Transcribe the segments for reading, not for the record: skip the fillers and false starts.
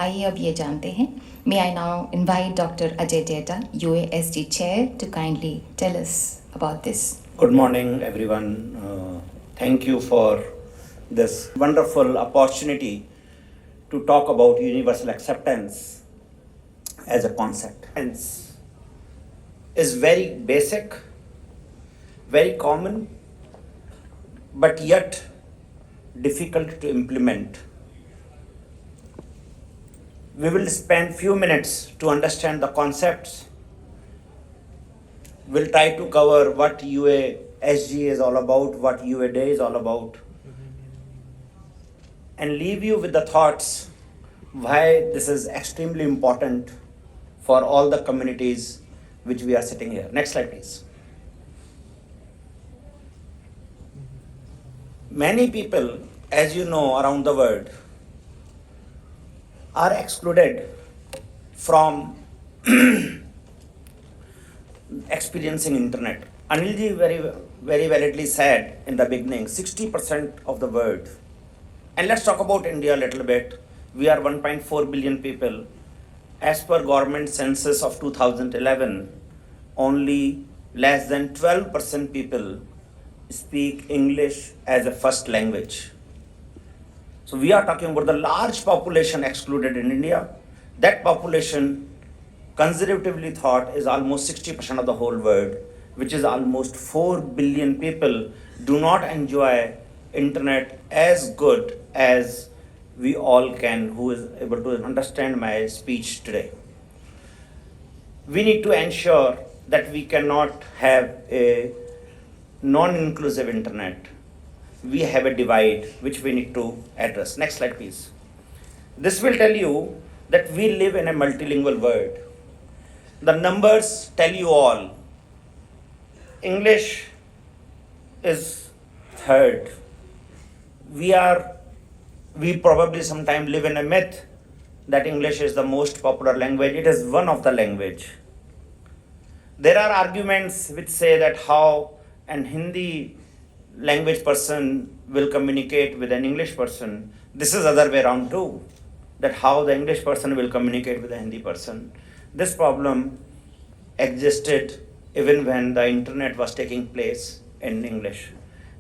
आइए अब ये जानते हैं. May I now invite Dr. Ajay Deta, UASG Chair, to kindly tell us about this. Good morning, everyone. Thank you for this wonderful opportunity to talk about universal acceptance as a concept. Hence, is very basic, very common, but yet difficult to implement. We will spend few minutes to understand the concepts. We'll try to cover what UASG is all about, what UA Day is all about, and leave you with the thoughts why this is extremely important for all the communities which we are sitting here. Next slide, please. Many people, as you know, around the world are excluded from experiencing internet. Anilji very validly said in the beginning, 60% of the world. And let's talk about India a little bit. We are 1.4 billion people. As per government census of 2011, only less than 12% people speak English as a first language. So we are talking about the large population excluded in India. That population, conservatively thought, is almost 60% of the whole world, which is almost 4 billion people do not enjoy internet as good as we all can, who is able to understand my speech today. We need to ensure that we cannot have a non-inclusive internet. We have a divide which we need to address. Next slide, please. This will tell you that we live in a multilingual world. The numbers tell you all. English is third. We probably sometimes live in a myth that English is the most popular language. It is one of the language. There are arguments which say that how an Hindi language person will communicate with an English person. This is other way around too, that how the English person will communicate with a Hindi person. This problem existed even when the internet was taking place in English.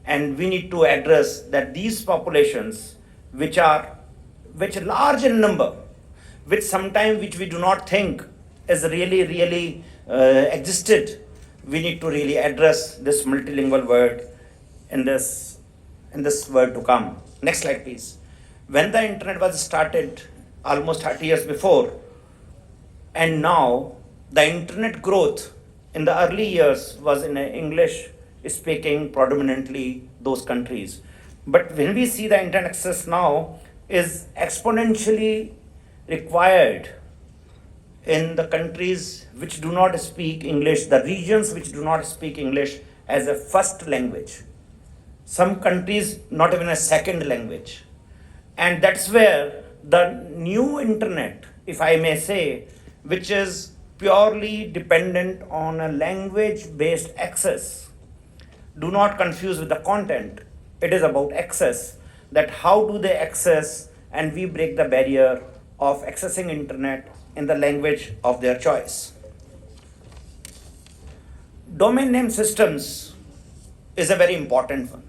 And we need to address that these populations, which large in number, which we do not think is really existed, we need to really address this multilingual word in this world to come. Next slide, please. When the internet was started almost 30 years before, and now the internet growth in the early years was in English speaking predominantly those countries. But when we see the internet access now is exponentially required in the countries which do not speak English, the regions which do not speak English as a first language. Some countries not even a second language. And that's where the new internet, if I may say, which is purely dependent on a language-based access. Do not confuse with the content. It is about access, that how do they access, and we break the barrier of accessing internet in the language of their choice. Domain name systems is a very important one.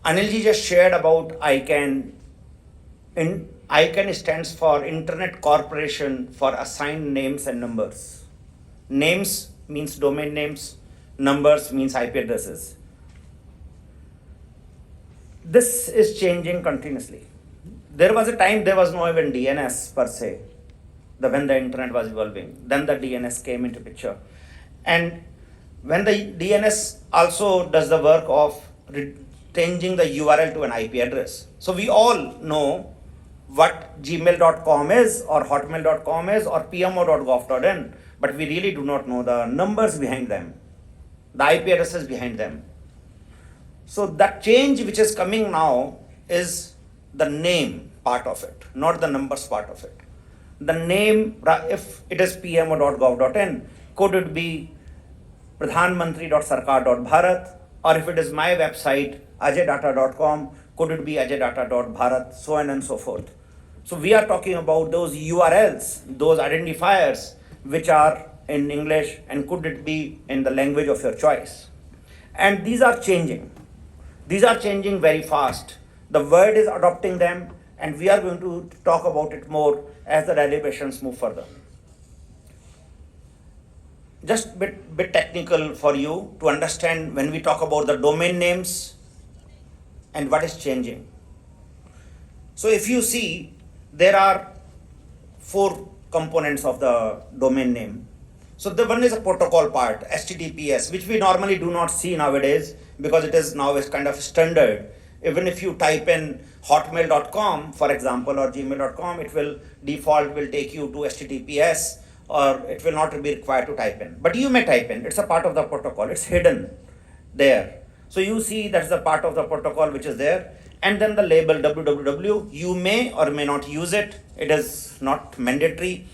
Anilji just shared about ICANN. ICANN stands for Internet Corporation for Assigned Names and Numbers. Names means domain names, numbers means IP addresses. This is changing continuously. There was a time there was no even DNS per se, when the internet was evolving. Then the DNS came into picture. And when the DNS also does the work of changing the URL to an IP address. So we all know what gmail.com is or hotmail.com is or pmo.gov.in, but we really do not know the numbers behind them, the IP addresses behind them. So that change which is coming now is the name part of it, not the numbers part of it. The name, if it is pmo.gov.in, could it be pradhanmantri.sarkar.bharat, or if it is my website ajaydata.com, could it be ajaydata.bharat, so on and so forth. So we are talking about those URLs, those identifiers which are in English and could it be in the language of your choice. And these are changing. These are changing very fast. The world is adopting them, and we are going to talk about it more as the deliberations move further. Just bit technical for you to understand when we talk about the domain names and what is changing. So if you see, there are 4 components of the domain name. So the one is a protocol part, HTTPS, which we normally do not see nowadays because it is now is kind of standard. Even if you type in hotmail.com, for example, or gmail.com, it will take you to HTTPS, or it will not be required to type in. But you may type in, it's a part of the protocol, it's hidden there. So you see that's the part of the protocol which is there. And then the label www, you may or may not use it, it is not mandatory,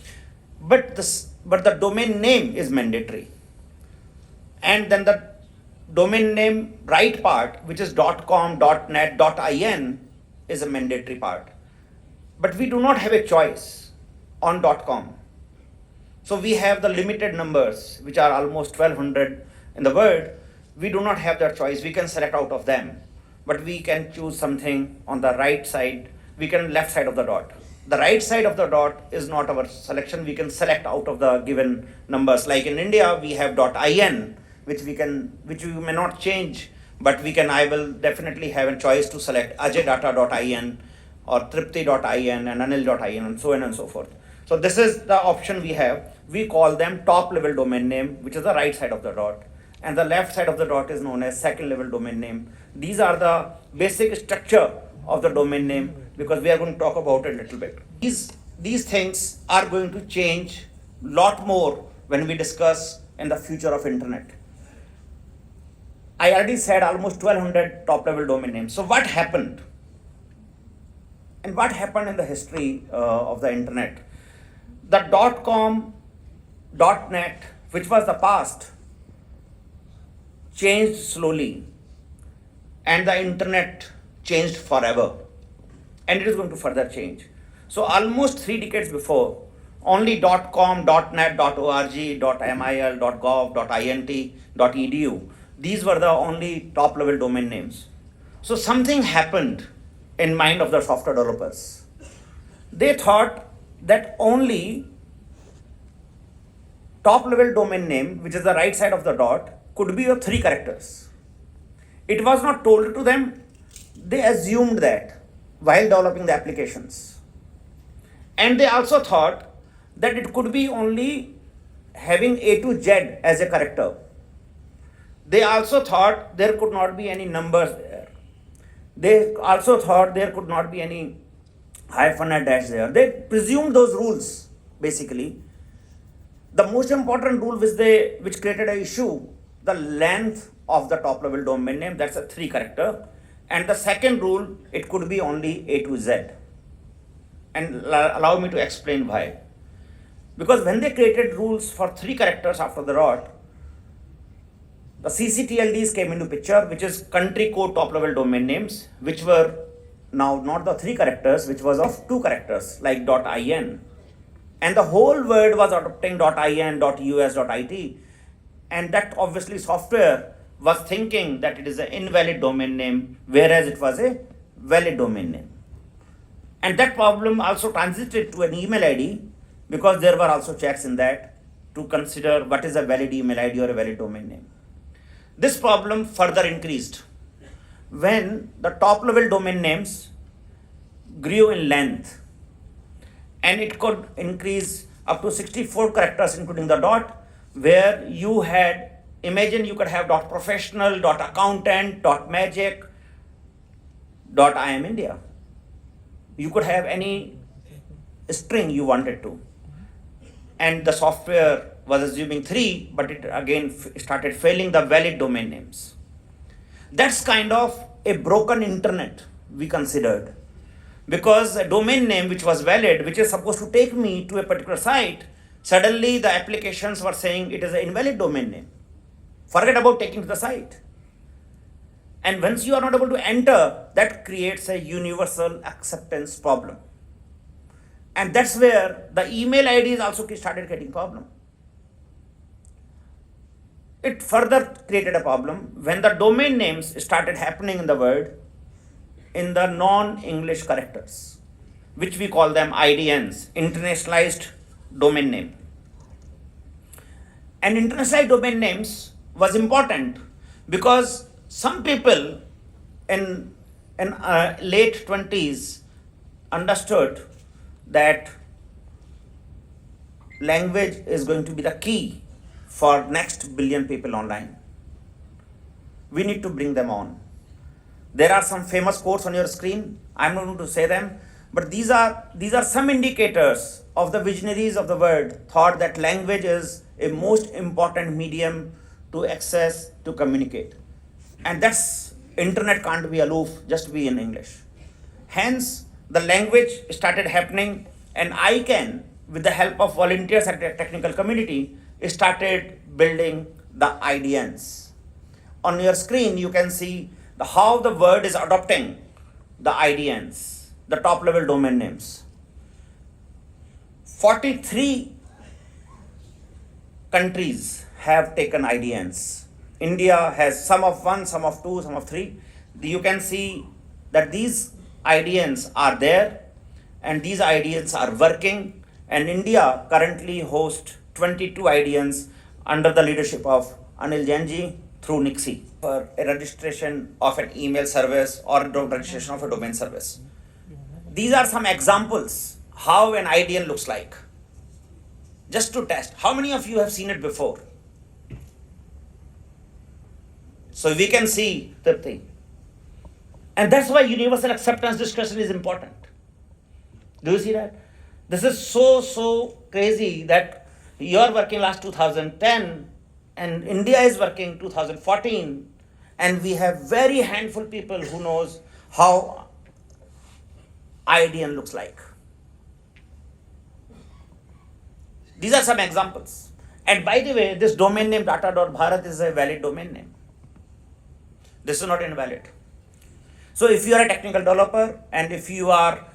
but the domain name is mandatory. And then the domain name right part, which is .com, .net, .in, is a mandatory part. But we do not have a choice on .com. So we have the limited numbers, which are almost 1200 in the world. We do not have that choice. We can select out of them, but we can choose something on the right side. We can left side of the dot. The right side of the dot is not our selection. We can select out of the given numbers. Like in India, we have .in, which we may not change, but I will definitely have a choice to select ajaydata.in or tripti.in and anil.in and so on and so forth. So this is the option we have. We call them top level domain name, which is the right side of the dot. And the left side of the dot is known as second level domain name. These are the basic structure of the domain name, because we are going to talk about it a little bit. These things are going to change a lot more when we discuss in the future of internet. I already said almost 1200 top level domain names. So what happened? And what happened in the history of the internet? The .com, .net, which was the past, changed slowly, and the internet changed forever, and it is going to further change. So almost 3 decades before, only .com, .net, .org, .mil, .gov, .int, .edu, these were the only top level domain names. So something happened in mind of the software developers. They thought that only top level domain name, which is the right side of the dot, could be of 3 characters. It was not told to them. They assumed that while developing the applications. And they also thought that it could be only having A to Z as a character. They also thought there could not be any numbers there. They also thought there could not be any hyphen or dash there. They presumed those rules, basically. The most important rule which created an issue, the length of the top level domain name, that's a 3 character. And the second rule, it could be only A to Z. And allow me to explain why. Because when they created rules for 3 characters after the dot, the CCTLDs came into picture, which is country code top level domain names, which were now not the 3 characters, which was of 2 characters, like .in. And the whole world was adopting .in, .us, .it. And that obviously software was thinking that it is an invalid domain name, whereas it was a valid domain name. And that problem also transited to an email ID, because there were also checks in that to consider what is a valid email ID or a valid domain name. This problem further increased when the top level domain names grew in length, and it could increase up to 64 characters, including the dot, where you had, imagine you could have .professional, .accountant, .magic, .I am India. You could have any string you wanted to. And the software was assuming 3, but it again started failing the valid domain names. That's kind of a broken internet, we considered. Because a domain name which was valid, which is supposed to take me to a particular site, suddenly the applications were saying it is an invalid domain name. Forget about taking to the site. And once you are not able to enter, that creates a universal acceptance problem. And that's where the email IDs also started getting problem. It further created a problem when the domain names started happening in the world in the non-English characters, which we call them IDNs, internationalized domain name. And internationalized domain names was important because some people in late 20s understood that language is going to be the key for next billion people online. We need to bring them on. There are some famous quotes on your screen. I'm not going to say them, but these are some indicators of the visionaries of the world thought that language is a most important medium to access, to communicate. And that's, internet can't be aloof, just be in English. Hence, the language started happening, and ICANN, with the help of volunteers at the technical community, started building the IDNs. On your screen, you can see how the world is adopting the IDNs, the top level domain names. 43 countries have taken IDNs. India has some of one, some of two, some of three. You can see that these IDNs are there, and these IDNs are working, and India currently hosts 22 IDNs under the leadership of Anil Jainji through Nixie for a registration of an email service or registration of a domain service. These are some examples how an IDN looks like. Just to test, how many of you have seen it before? So we can see the thing. And that's why universal acceptance discussion is important. Do you see that? This is so crazy that you are working last 2010 and India is working 2014, and we have very handful people who knows how IDN looks like. These are some examples. And by the way, this domain name data.bharat is a valid domain name. This is not invalid. So if you are a technical developer and if you are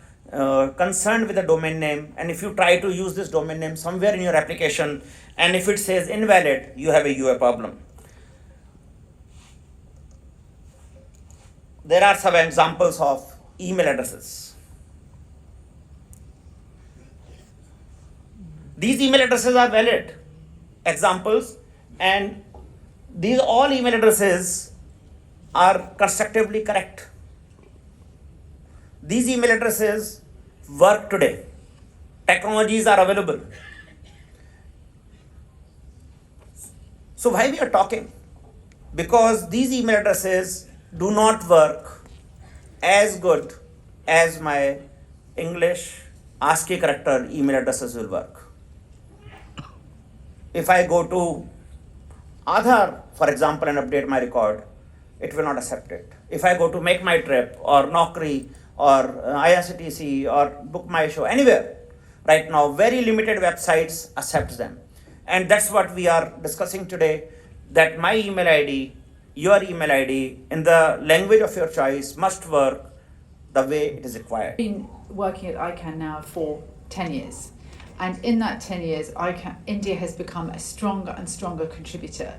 concerned with the domain name, and if you try to use this domain name somewhere in your application, and if it says invalid, you have a UA problem. There are some examples of email addresses. These email addresses are valid examples, and these all email addresses are constructively correct. These email addresses work today. Technologies are available. So why we are talking? Because these email addresses do not work as good as my English ASCII character email addresses will work. If I go to Aadhaar, for example, and update my record, it will not accept it. If I go to Make My Trip or Naukri or IRCTC or Book My Show, anywhere, right now, very limited websites accept them. And that's what we are discussing today, that my email ID, your email ID, in the language of your choice must work the way it is required. I've been working at ICANN now for 10 years. And in that 10 years, India has become a stronger and stronger contributor.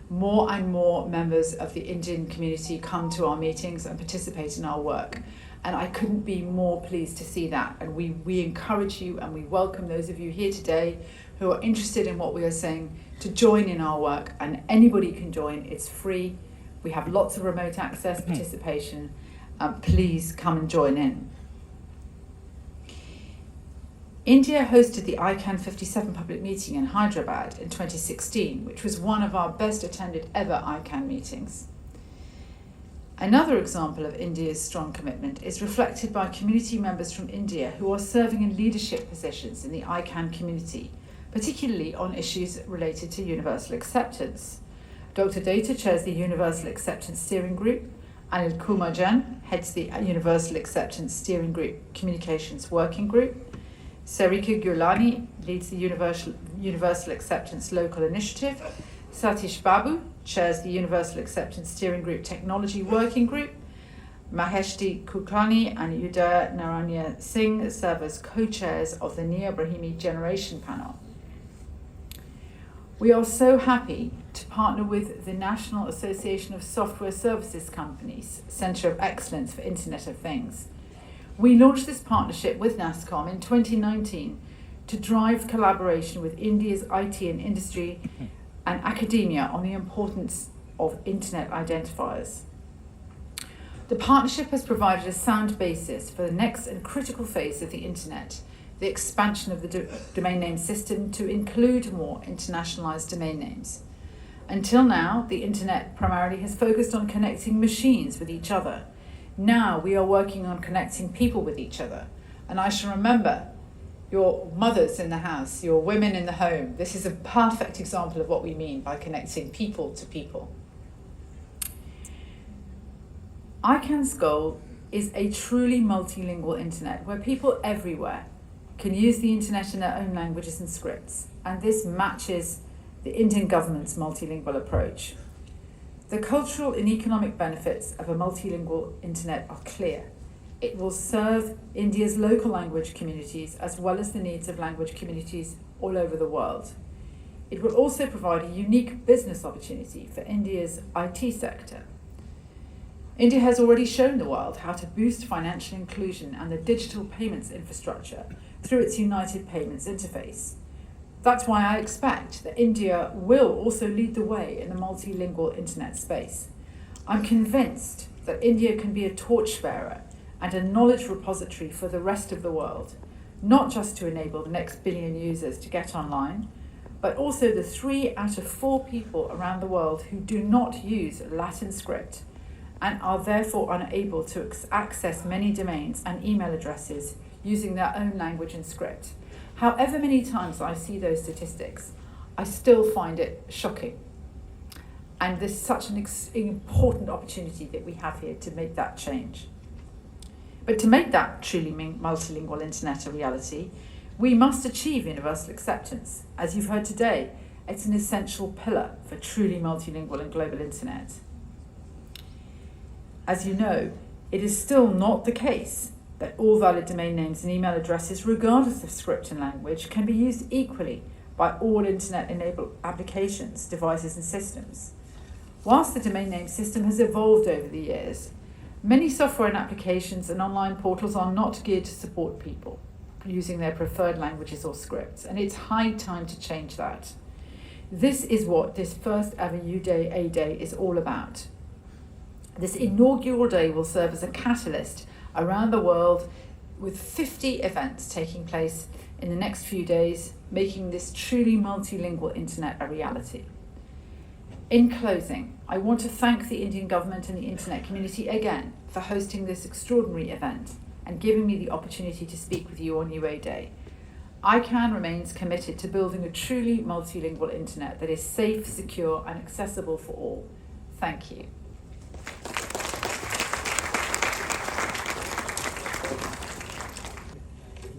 More and more members of the Indian community come to our meetings and participate in our work. And I couldn't be more pleased to see that. And we encourage you and we welcome those of you here today who are interested in what we are saying to join in our work. And anybody can join, it's free. We have lots of remote access participation. Please come and join in. India hosted the ICANN 57 public meeting in Hyderabad in 2016, which was one of our best attended ever ICANN meetings. Another example of India's strong commitment is reflected by community members from India who are serving in leadership positions in the ICANN community, particularly on issues related to universal acceptance. Dr. Data chairs the Universal Acceptance Steering Group. Anil Kumar Jain heads the Universal Acceptance Steering Group Communications Working Group. Sarika Gulani leads the Universal Acceptance Local Initiative. Satish Babu chairs the Universal Acceptance Steering Group Technology Working Group. Maheshti Kulkarni and Udaya Naranya Singh serve as co-chairs of the Neo Brahimi Generation Panel. We are so happy to partner with the National Association of Software Services Companies, Centre of Excellence for Internet of Things. We launched this partnership with NASCOM in 2019 to drive collaboration with India's IT and industry and academia on the importance of Internet identifiers. The partnership has provided a sound basis for the next and critical phase of the Internet, the expansion of the domain name system to include more internationalized domain names. Until now, the Internet primarily has focused on connecting machines with each other. Now we are working on connecting people with each other. And I shall remember your mothers in the house, your women in the home. This is a perfect example of what we mean by connecting people to people. ICANN's goal is a truly multilingual internet where people everywhere can use the internet in their own languages and scripts, and this matches the Indian government's multilingual approach. The cultural and economic benefits of a multilingual internet are clear. It will serve India's local language communities as well as the needs of language communities all over the world. It will also provide a unique business opportunity for India's IT sector. India has already shown the world how to boost financial inclusion and the digital payments infrastructure through its United Payments interface. That's why I expect that India will also lead the way in the multilingual internet space. I'm convinced that India can be a torchbearer and a knowledge repository for the rest of the world, not just to enable the next billion users to get online, but also the 3 out of 4 people around the world who do not use Latin script and are therefore unable to access many domains and email addresses using their own language and script. However many times I see those statistics, I still find it shocking. And there's such an important opportunity that we have here to make that change. But to make that truly multilingual internet a reality, we must achieve universal acceptance. As you've heard today, it's an essential pillar for truly multilingual and global internet. As you know, it is still not the case that all valid domain names and email addresses, regardless of script and language, can be used equally by all internet-enabled applications, devices and systems. Whilst the domain name system has evolved over the years, many software and applications and online portals are not geared to support people using their preferred languages or scripts, and it's high time to change that. This is what this first ever U-Day A-Day is all about. This inaugural day will serve as a catalyst around the world with 50 events taking place in the next few days, making this truly multilingual internet a reality. In closing, I want to thank the Indian government and the internet community again for hosting this extraordinary event and giving me the opportunity to speak with you on UA Day. ICANN remains committed to building a truly multilingual internet that is safe, secure and accessible for all. Thank you.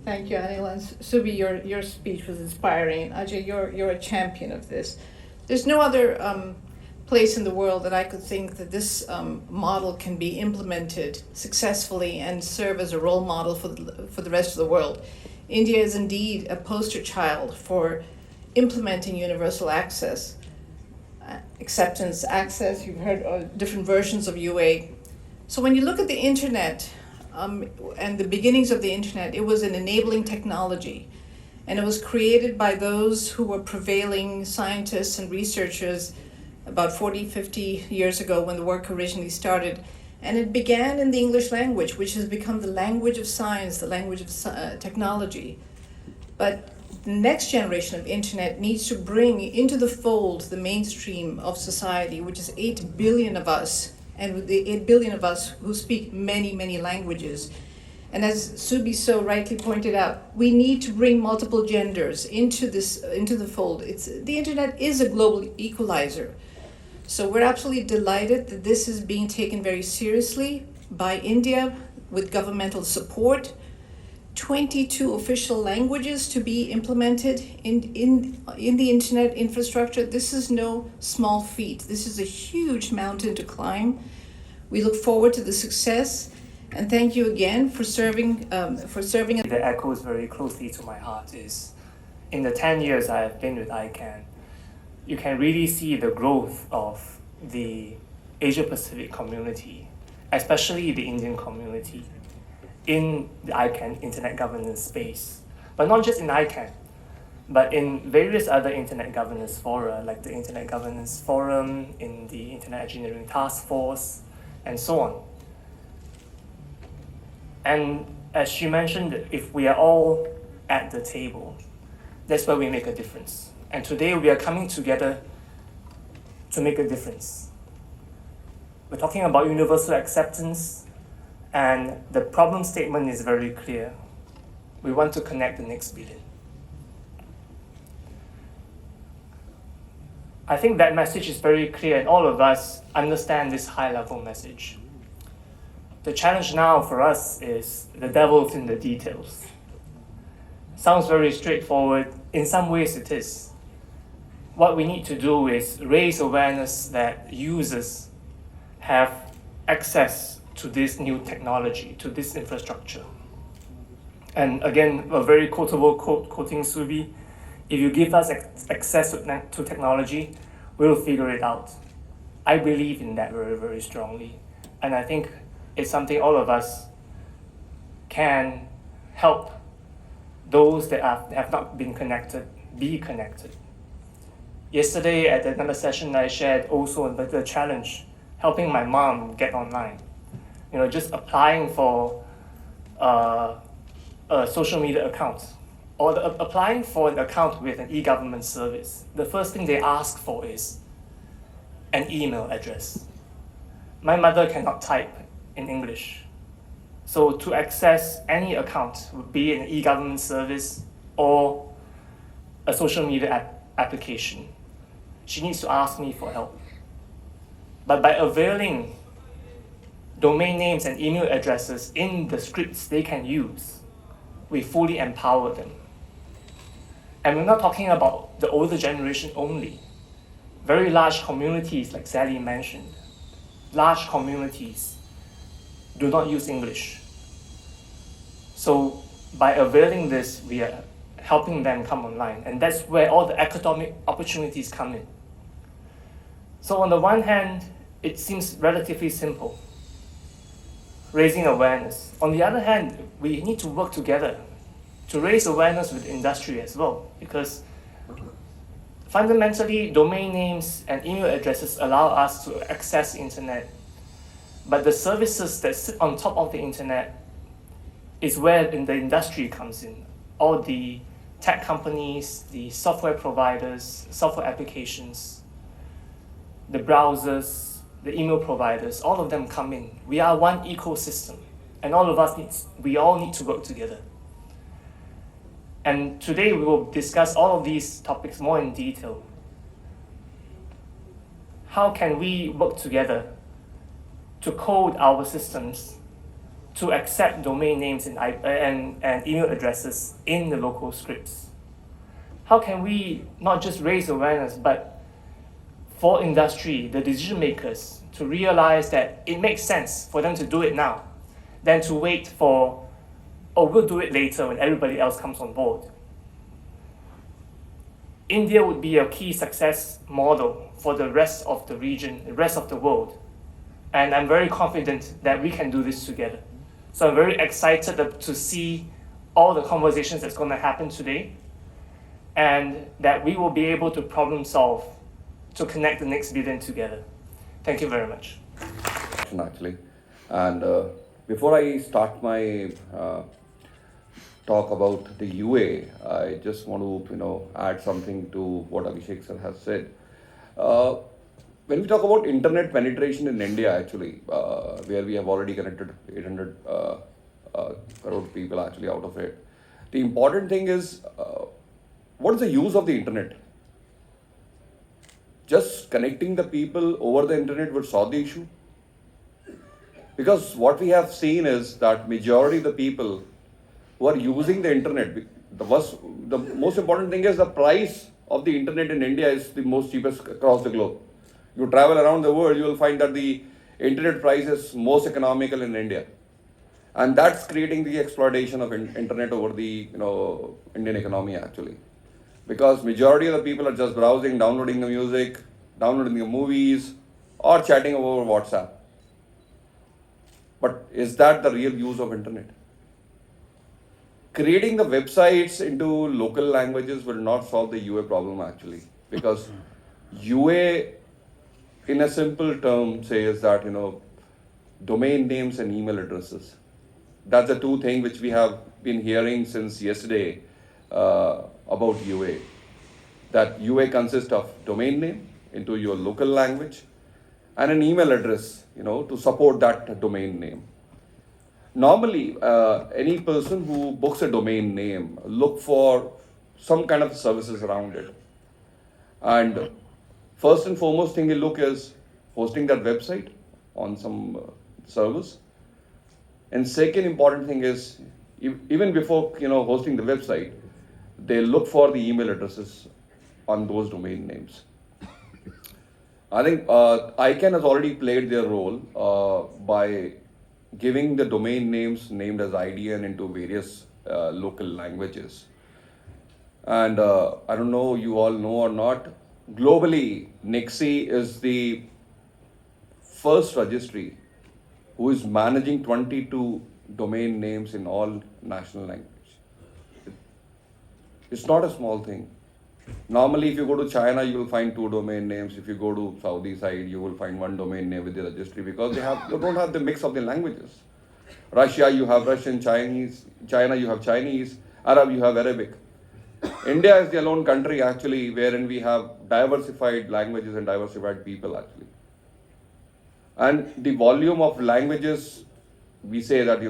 Thank you, Anil. And Subi, your speech was inspiring. Ajay, you're a champion of this. There's no other place in the world that I could think that this model can be implemented successfully and serve as a role model for the rest of the world. India is indeed a poster child for implementing universal access, acceptance, access. You've heard different versions of UA. So when you look at the internet, and the beginnings of the internet, it was an enabling technology. And it was created by those who were prevailing scientists and researchers about 40, 50 years ago when the work originally started. And it began in the English language, which has become the language of science, the language of technology. But the next generation of internet needs to bring into the fold the mainstream of society, which is 8 billion of us, and with the 8 billion of us who speak many, many languages. And as Subi so rightly pointed out, we need to bring multiple genders into the fold. The internet is a global equalizer. So we're absolutely delighted that this is being taken very seriously by India with governmental support. 22 official languages to be implemented in the internet infrastructure. This is no small feat. This is a huge mountain to climb. We look forward to the success, and thank you again for serving. That echoes very closely to my heart is, in the 10 years I have been with ICANN, you can really see the growth of the Asia Pacific community, especially the Indian community, in the ICANN internet governance space. But not just in ICANN, but in various other internet governance fora, like the Internet Governance Forum, in the Internet Engineering Task Force, and so on. And as she mentioned, if we are all at the table, that's where we make a difference. And today we are coming together to make a difference. We're talking about universal acceptance, and the problem statement is very clear. We want to connect the next billion. I think that message is very clear, and all of us understand this high-level message. The challenge now for us is the devil's in the details. Sounds very straightforward. In some ways it is. What we need to do is raise awareness that users have access to this new technology, to this infrastructure. And again, a very quotable quote, quoting Subi, if you give us access to technology, we'll figure it out. I believe in that very, very strongly. And I think it's something all of us can help those that have not been connected be connected. Yesterday at another session, I shared also the challenge, helping my mom get online. Just applying for a social media account, or applying for an account with an e-government service. The first thing they ask for is an email address. My mother cannot type in English. So to access any account, be it an e-government service or a social media application, she needs to ask me for help. But by availing domain names and email addresses in the scripts they can use, we fully empower them. And we're not talking about the older generation only. Very large communities, like Sally mentioned, large communities do not use English. So by availing this, we are helping them come online. And that's where all the economic opportunities come in. So on the one hand, it seems relatively simple, raising awareness. On the other hand, we need to work together to raise awareness with industry as well, because fundamentally, domain names and email addresses allow us to access the internet. But the services that sit on top of the internet is where the industry comes in. All the tech companies, the software providers, software applications, the browsers, the email providers, all of them come in. We are one ecosystem, and we all need to work together. And today we will discuss all of these topics more in detail. How can we work together to code our systems to accept domain names and email addresses in the local scripts? How can we not just raise awareness, but for industry, the decision makers, to realize that it makes sense for them to do it now than to wait for, we'll do it later when everybody else comes on board. India would be a key success model for the rest of the region, the rest of the world. And I'm very confident that we can do this together. So I'm very excited to see all the conversations that's going to happen today, and that we will be able to problem solve to connect the next billion together. Thank you very much. Actually, and before I start my talk about the UA, I just want to add something to what Abhishek sir has said. When we talk about internet penetration in India, actually, where we have already connected 800 crore people actually out of it, the important thing is what is the use of the internet? Just connecting the people over the internet would solve the issue? Because what we have seen is that majority of the people who are using the internet, the most important thing is the price of the internet in India is the most cheapest across the globe. You travel around the world, you will find that the internet price is most economical in India. And that's creating the exploitation of internet over the Indian economy actually. Because majority of the people are just browsing, downloading the music, downloading the movies, or chatting over WhatsApp. But is that the real use of internet? Creating the websites into local languages will not solve the UA problem actually, because UA in a simple term says that domain names and email addresses. That's the two things which we have been hearing since yesterday about UA. That UA consists of domain name into your local language and an email address, to support that domain name. Normally, any person who books a domain name look for some kind of services around it. And first and foremost thing you look is hosting that website on some servers. And second important thing is, even before hosting the website, they look for the email addresses on those domain names. I think ICANN has already played their role by giving the domain names named as IDN into various local languages. And I don't know you all know or not, globally NICSI is the first registry who is managing 22 domain names in all national languages. It's not a small thing. Normally, if you go to China, you will find 2 domain names. If you go to Saudi side, you will find 1 domain name with the registry, because they don't have the mix of the languages. Russia, you have Russian, Chinese. China, you have Chinese. Arab, you have Arabic. India is the alone country actually wherein we have diversified languages and diversified people actually. And the volume of languages, we say that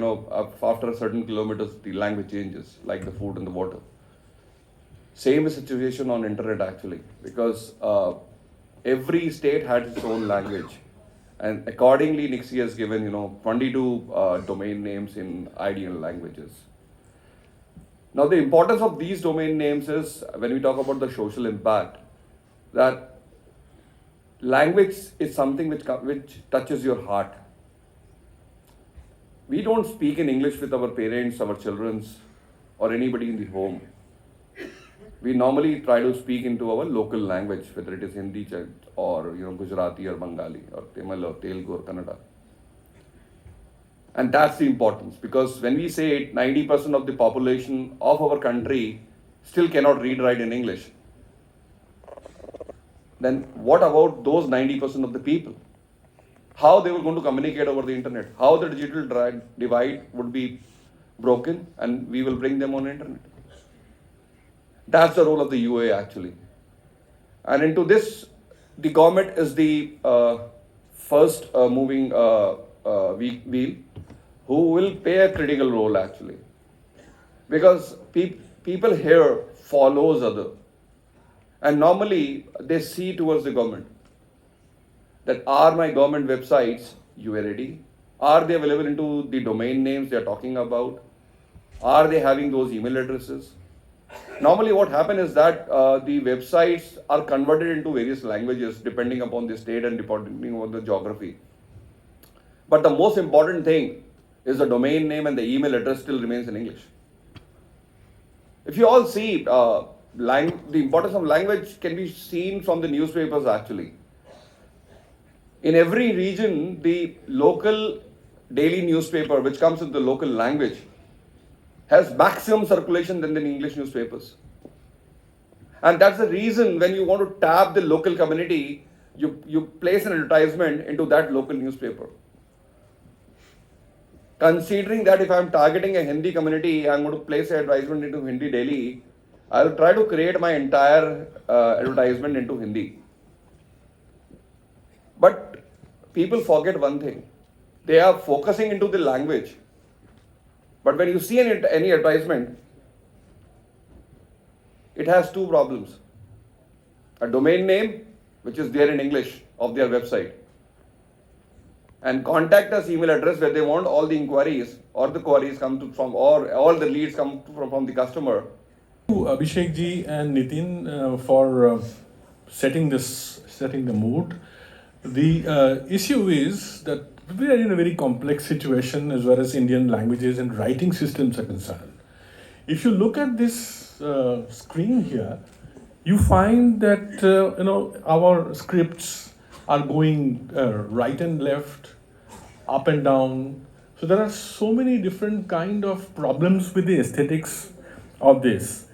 after a certain kilometers the language changes, like the food and the water. Same is the situation on internet actually, because every state had its own language, and accordingly NICSI has given 22 domain names in ideal languages. Now the importance of these domain names is, when we talk about the social impact, that language is something which touches your heart. We don't speak in English with our parents, our children, or anybody in the home. We normally try to speak into our local language, whether it is Hindi or Gujarati or Bengali or Tamil or Telugu or Kannada. And that's the importance, because when we say 90% of the population of our country still cannot read, write in English, then what about those 90% of the people? How they were going to communicate over the internet? How the digital divide would be broken and we will bring them on the internet? That's the role of the UA actually. And into this, the government is the first moving wheel who will play a critical role actually. Because people here follows other. And normally they see towards the government that are my government websites UA ready? Are they available into the domain names they are talking about? Are they having those email addresses? Normally what happens is that the websites are converted into various languages depending upon the state and depending on the geography. But the most important thing is the domain name and the email address still remains in English. If you all see, the importance of language can be seen from the newspapers actually. In every region, the local daily newspaper which comes in the local language has maximum circulation than the English newspapers. And that's the reason when you want to tap the local community, you place an advertisement into that local newspaper. Considering that if I'm targeting a Hindi community, I'm going to place an advertisement into Hindi daily, I'll try to create my entire advertisement into Hindi. But people forget one thing. They are focusing into the language. But when you see any advertisement, it has 2 problems. A domain name, which is there in English of their website, and contact us email address where they want all the inquiries or the queries come from, or all the leads come from the customer. Abhishek ji and Nitin for setting the mood. The issue is that we are in a very complex situation as far as Indian languages and writing systems are concerned. If you look at this screen here, you find that our scripts are going right and left, up and down. So there are so many different kind of problems with the aesthetics of this.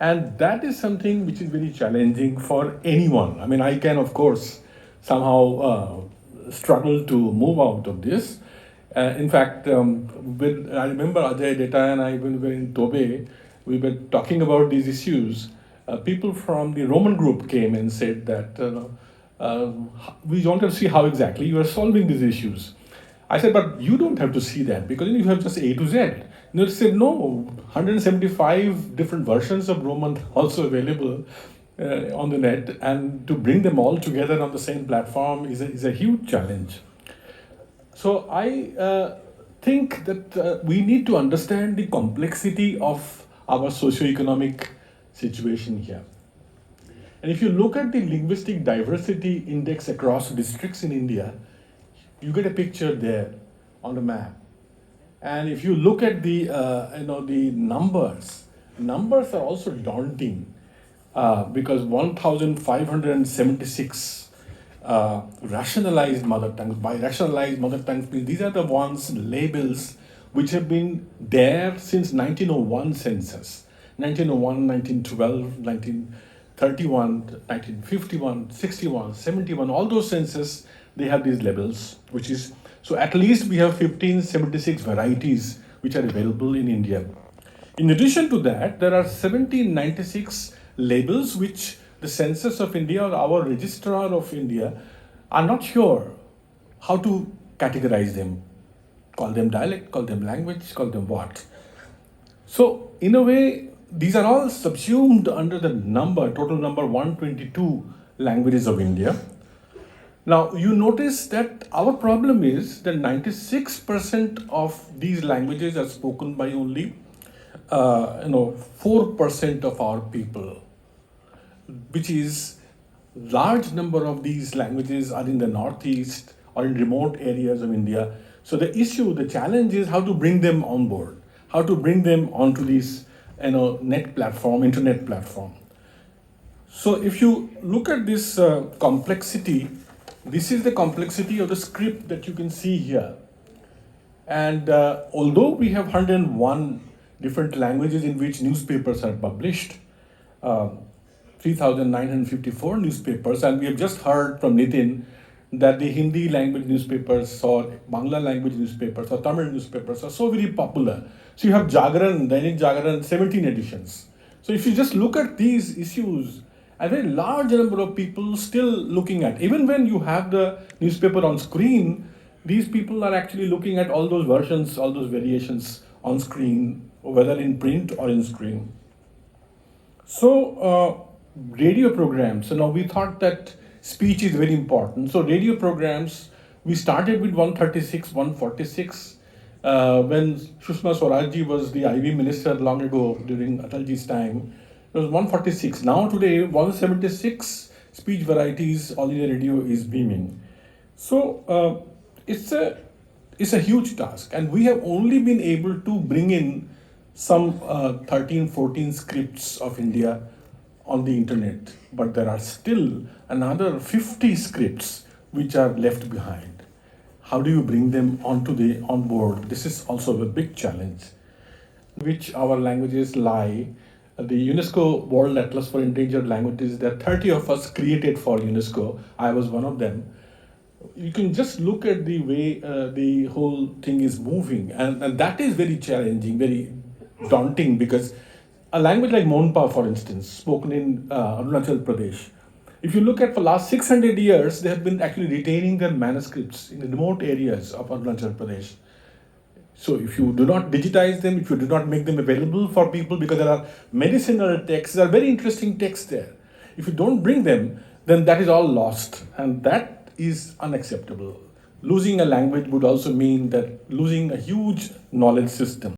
And that is something which is very challenging for anyone. I mean, I can, of course, somehow struggle to move out of this. In fact, I remember Ajay Data and I, when we were in Tobe, we were talking about these issues. People from the Roman group came and said that we want to see how exactly you are solving these issues. I said, but you don't have to see that because you have just A to Z. They said, no, 175 different versions of Roman also available on the net, and to bring them all together on the same platform is a huge challenge. So I think that we need to understand the complexity of our socioeconomic situation here. And if you look at the linguistic diversity index across districts in India, you get a picture there on the map. And if you look at the the numbers are also daunting because 1,576 rationalized mother tongues. By rationalized mother tongues, these are the ones labels which have been there since 1901 census, 1901, 1912, 1931, 1951, 61, 71. All those census they have these labels, which is so at least we have 1576 varieties which are available in India. In addition to that, there are 1796 labels which the Census of India or our Registrar of India are not sure how to categorize them. Call them dialect, call them language, call them what. So, in a way, these are all subsumed under the total number 122 languages of India. Now, you notice that our problem is that 96% of these languages are spoken by only 4% of our people, which is large number of these languages are in the northeast or in remote areas of India. So the challenge is how to bring them on board, how to bring them onto this internet platform. So if you look at this complexity, this is the complexity of the script that you can see here. And although we have 101 different languages in which newspapers are published, 3,954 newspapers, and we have just heard from Nitin that the Hindi language newspapers or Bangla language newspapers or Tamil newspapers are so very popular. So you have Jagaran, Dainik Jagaran, 17 editions. So if you just look at these issues, a very large number of people still looking at, even when you have the newspaper on screen, these people are actually looking at all those versions, all those variations on screen, whether in print or in screen. So radio programs, so now we thought that speech is very important. So radio programs, we started with 136, 146. When Sushma Swaraj was the IV minister long ago during Atalji's time, it was 146. Now today, 176 speech varieties, All India Radio is beaming. So it's a huge task, and we have only been able to bring in some 13, 14 scripts of India on the internet, but there are still another 50 scripts which are left behind. How do you bring them on board? This is also a big challenge. Which our languages lie. The UNESCO World Atlas for Endangered Languages, there are 30 of us created for UNESCO. I was one of them. You can just look at the way the whole thing is moving, and that is very challenging, very daunting, because a language like Monpa, for instance, spoken in Arunachal Pradesh, if you look at for last 600 years, they have been actually retaining their manuscripts in the remote areas of Arunachal Pradesh. So if you do not digitize them, if you do not make them available for people, because there are medicinal texts, there are very interesting texts there. If you don't bring them, then that is all lost, and that is unacceptable. Losing a language would also mean that losing a huge knowledge system.